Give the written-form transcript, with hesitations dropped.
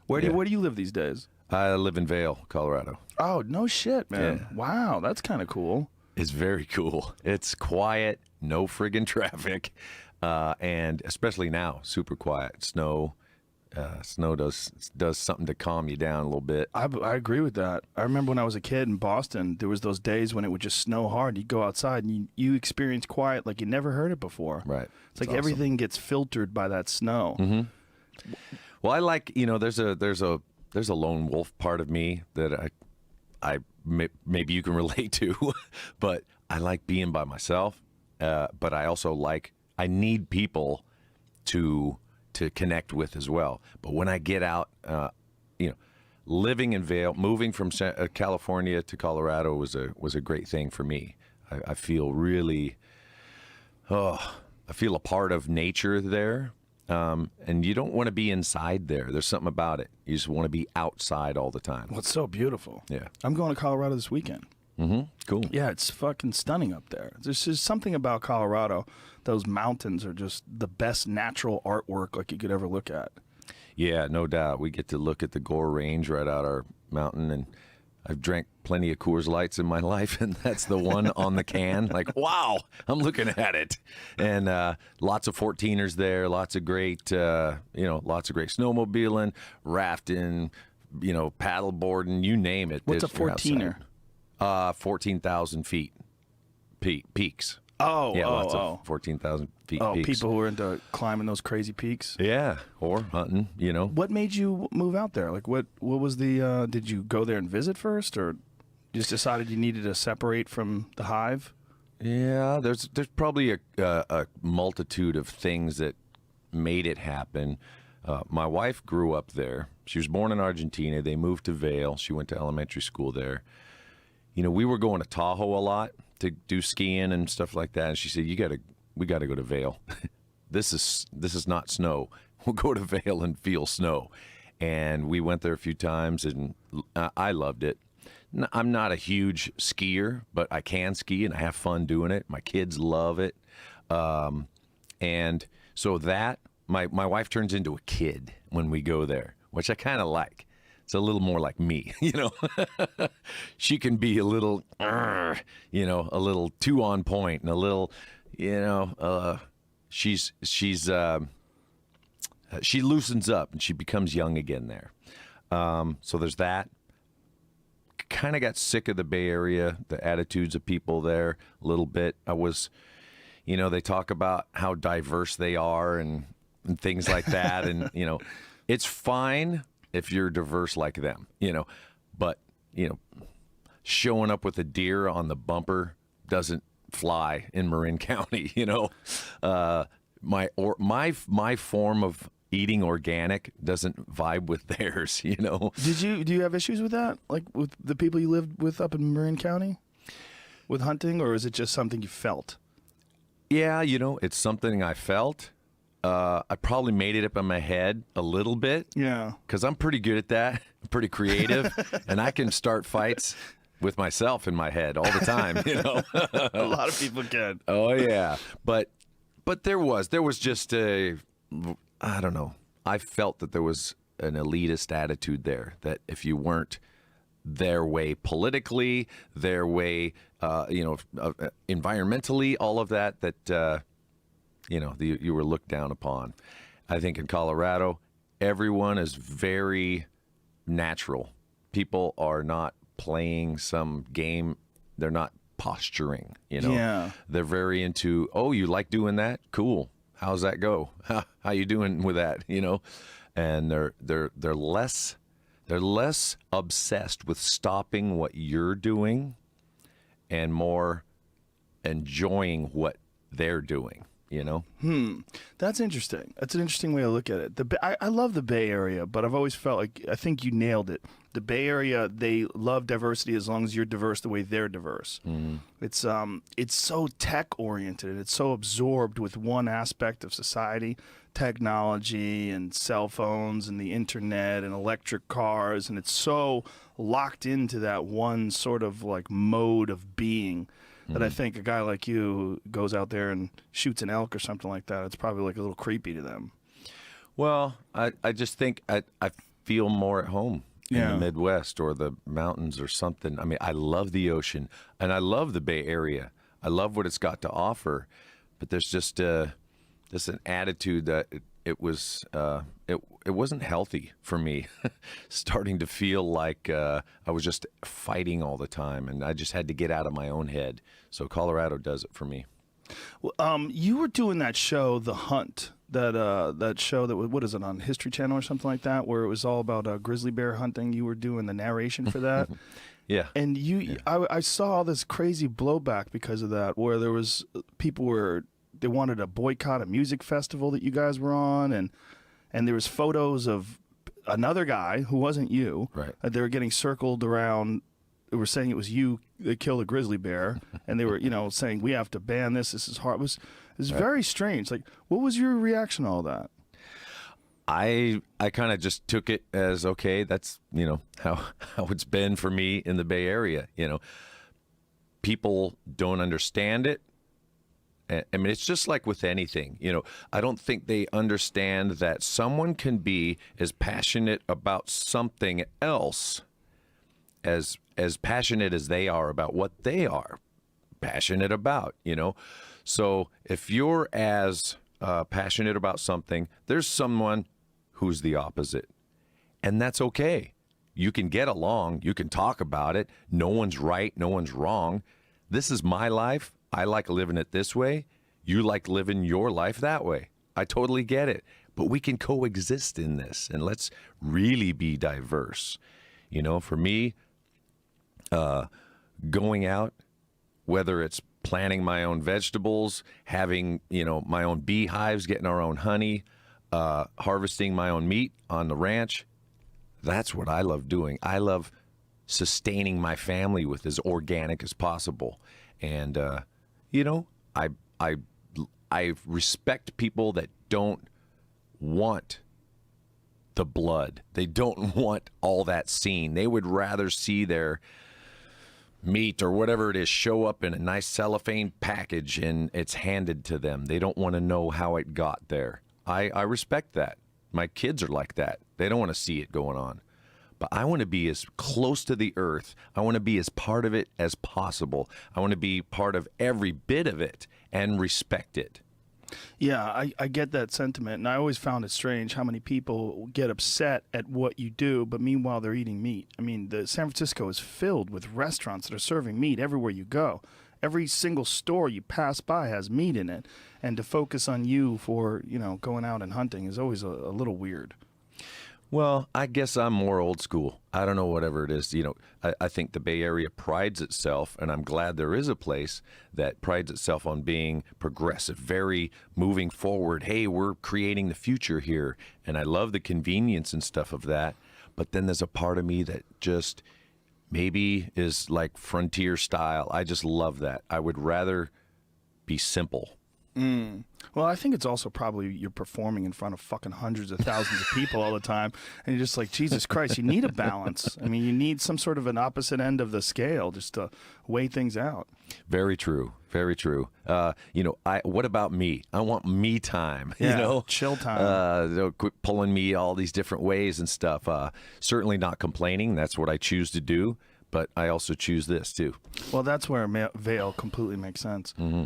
Where do you live these days? I live in Vail, Colorado. Oh, no shit, man. Yeah. Wow, that's kind of cool. It's very cool. It's quiet, no friggin' traffic, and especially now, super quiet. Snow does something to calm you down a little bit. I agree with that. I remember when I was a kid in Boston, there was those days when it would just snow hard. You'd go outside and you experience quiet like you never heard it before. Right. It's like awesome. Everything gets filtered by that snow. Mm-hmm. Well, I like, there's a lone wolf part of me that maybe you can relate to, but I like being by myself. But I also I need people to connect with as well. But when I get out, living in Vail, moving from California to Colorado was a great thing for me. I feel really, I feel a part of nature there. And you don't want to be inside there. There's something about it. You just want to be outside all the time. Well, it's so beautiful. Yeah. I'm going to Colorado this weekend. Mm-hmm. Cool. Yeah, it's fucking stunning up there. There's just something about Colorado. Those mountains are just the best natural artwork like you could ever look at. Yeah, no doubt. We get to look at the Gore Range right out our mountain, and I've drank plenty of Coors Lights in my life, and that's the one on the can. Like, wow, I'm looking at it. And lots of 14ers there, lots of great snowmobiling, rafting, paddleboarding, you name it. What's a 14er? 14,000 feet peaks. Oh, yeah, lots of 14,000 feet peaks. People who are into climbing those crazy peaks. Yeah, or hunting, What made you move out there? Like, what was the, did you go there and visit first, or you just decided you needed to separate from the hive? Yeah, there's probably a multitude of things that made it happen. My wife grew up there. She was born in Argentina. They moved to Vail. She went to elementary school there. We were going to Tahoe a lot to do skiing and stuff like that. And she said, we got to go to Vail. This is not snow. We'll go to Vail and feel snow. And we went there a few times, and I loved it. I'm not a huge skier, but I can ski, and I have fun doing it. My kids love it. And so my wife turns into a kid when we go there, which I kind of like. It's a little more like me, She can be a little, a little too on point, and a little, she loosens up and she becomes young again there. So there's that. Kind of got sick of the Bay Area, the attitudes of people there a little bit. They talk about how diverse they are and things like that, and it's fine if you're diverse like them, but showing up with a deer on the bumper doesn't fly in Marin County. My form of eating organic doesn't vibe with theirs. Do you have issues with that, like with the people you lived with up in Marin County, with hunting, or is it just something you felt? Yeah, it's something I felt. I probably made it up in my head a little bit. Yeah. Because I'm pretty good at that. I'm pretty creative. And I can start fights with myself in my head all the time, A lot of people can. Oh, yeah. But there was just I don't know. I felt that there was an elitist attitude there, that if you weren't their way politically, their way, environmentally, all of that, you were looked down upon. I think in Colorado, everyone is very natural. People are not playing some game. They're not posturing, Yeah. They're very into, oh, you like doing that? Cool. How's that go? How you doing with that? And they're less obsessed with stopping what you're doing and more enjoying what they're doing. That's interesting. That's an interesting way to look at it. I love the Bay Area, but I've always felt like, I think you nailed it. The Bay Area, they love diversity as long as you're diverse the way they're diverse. Mm-hmm. It's so tech oriented. It's so absorbed with one aspect of society, technology and cell phones and the internet and electric cars, and it's so locked into that one sort of like mode of being. That I think a guy like you who goes out there and shoots an elk or something like that, it's probably like a little creepy to them. Well, I just think I feel more at home in Yeah. the Midwest or the mountains or something. I mean, I love the ocean and I love the Bay Area. I love what it's got to offer, but there's just an attitude that it wasn't healthy for me. Starting to feel like I was just fighting all the time, and I just had to get out of my own head. So Colorado does it for me. Well, you were doing that show, The Hunt, that show that what is it on History Channel or something like that, where it was all about grizzly bear hunting. You were doing the narration for that. Yeah. And I saw all this crazy blowback because of that, where there was they wanted to boycott a music festival that you guys were on, and there was photos of another guy who wasn't you. Right. They were getting circled around. They were saying it was you that killed a grizzly bear, and they were, saying we have to ban this. This is hard. It was very strange. Like, what was your reaction to all that? I kind of just took it as, okay, that's, how it's been for me in the Bay Area. People don't understand it. I mean, it's just like with anything, I don't think they understand that someone can be as passionate about something else as passionate as they are about what they are passionate about, So if you're as passionate about something, there's someone who's the opposite. And that's okay. You can get along. You can talk about it. No one's right. No one's wrong. This is my life. I like living it this way. You like living your life that way. I totally get it. But we can coexist in this, and let's really be diverse. For me, going out, whether it's planting my own vegetables, having, my own beehives, getting our own honey, harvesting my own meat on the ranch, that's what I love doing. I love sustaining my family with as organic as possible. And, I respect people that don't want the blood. They don't want all that scene. They would rather see their meat or whatever it is show up in a nice cellophane package and it's handed to them. They don't want to know how it got there. I respect that. My kids are like that. They don't want to see it going on. But I want to be as close to the earth. I want to be as part of it as possible. I want to be part of every bit of it and respect it. Yeah, I get that sentiment, and I always found it strange how many people get upset at what you do, but meanwhile they're eating meat. I mean, San Francisco is filled with restaurants that are serving meat everywhere you go. Every single store you pass by has meat in it, and to focus on you for, going out and hunting is always a little weird. Well, I guess I'm more old school. I don't know, whatever it is. I think the Bay Area prides itself, and I'm glad there is a place that prides itself on being progressive, very moving forward. Hey, we're creating the future here. And I love the convenience and stuff of that. But then there's a part of me that just maybe is like frontier style. I just love that. I would rather be simple. Well, I think it's also probably you're performing in front of fucking hundreds of thousands of people all the time, and you're just like, Jesus Christ, you need a balance. I mean, you need some sort of an opposite end of the scale just to weigh things out. Very true. Very true. What about me? I want me time. Yeah, chill time. They'll quit pulling me all these different ways and stuff. Certainly not complaining. That's what I choose to do. But I also choose this too. Well, that's where Vail completely makes sense. Mm-hmm.